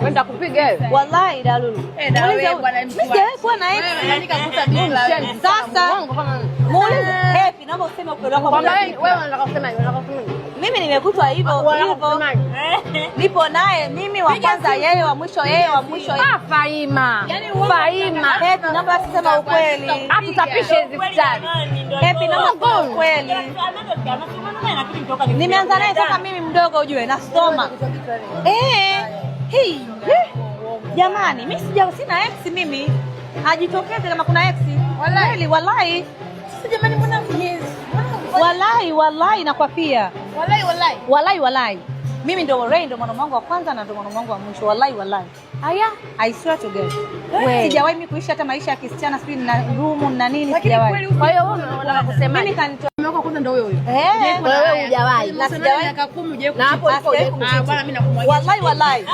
Kwenda kupiga wewe. Wallahi Dalulu. Wewe bwana mtu. Sijawahi kuwa na ex. Wewe nani kakuta bila wewe? Sasa muulize Happy, naomba useme ukweli wako. Wewe unataka kusema hivi, unataka kusema hivi. Mimi nimekutwa hivyo. Nipo naye mimi wa kwanza yeye wa mwisho yeye wa mwisho. Faima. Faima. Happy, naomba useme ukweli. Tutapishe hizi futari. Happy, naomba useme ukweli. Nimeanza naye toka mimi mdogo ujue nasoma. Hii. Jamani, mimi sina ex mimi. Hajitokeze kama kuna ex. Wallahi. Sasa jamani mbona mnyezi? Wallahi nakwapia. Wallahi. Mimi ndo Ray ndo mwanaume wangu wa kwanza na ndo mwanaume wangu wa mwisho. Wallahi. Aya, I swear to God. Sijawahi mimi kuishi hata maisha ya kisichana sijui na room na nini sijawahi. Kwa hiyo wewe unataka kusema mimi kanitoa wako kwanza ndo huyo. Wewe hujawahi. Na sijawahi miaka 10 hujawahi. Na hapo bwana mimi nakumwagia. Wallahi.